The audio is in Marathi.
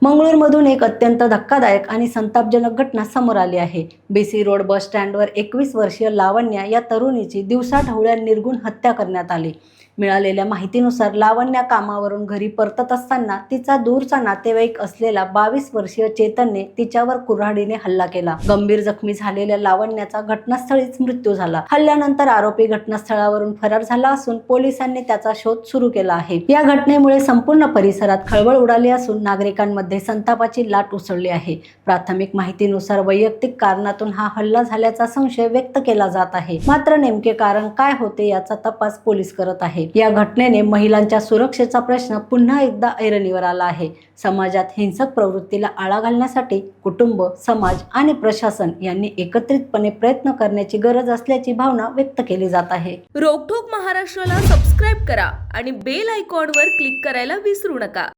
मंगळूरमधून एक अत्यंत धक्कादायक आणि संतापजनक घटना समोर आली आहे। BC रोड बस स्टँडवर 21 वर्षीय लावण्या या तरुणीची दिवसाढवळ्या निर्घृण हत्या करण्यात आली। मिळालेल्या माहितीनुसार लावण्या कामावरून घरी परतत असताना तिचा दूरचा नातेवाईक असलेला 22 वर्षीय चेतनने तिच्यावर कुऱ्हाडीने हल्ला केला। गंभीर जखमी झालेल्या लावण्याचा घटनास्थळीच मृत्यू झाला। हल्ल्यानंतर आरोपी घटनास्थळावरून फरार झाला असून पोलिसांनी त्याचा शोध सुरू केला आहे। या घटनेमुळे संपूर्ण परिसरात खळबळ उडाली असून नागरिकांमध्ये संतापाची लाट उसळली आहे। प्राथमिक माहितीनुसार वैयक्तिक कारणातून हा हल्ला झाल्याचा संशय व्यक्त केला जात आहे। मात्र नेमके कारण काय होते याचा तपास पोलीस करत आहेत। या घटनेने महिलांच्या सुरक्षेचा प्रश्न पुन्हा एकदा ऐरणीवर आला आहे। समाजात हिंसक प्रवृत्तीला आळा घालण्यासाठी कुटुंब, समाज आणि प्रशासन यांनी एकत्रितपणे प्रयत्न करण्याची गरज असल्याची भावना व्यक्त केली जात आहे। रोकठोक महाराष्ट्राला सबस्क्राईब करा आणि बेल आयकॉनवर क्लिक करायला विसरू नका।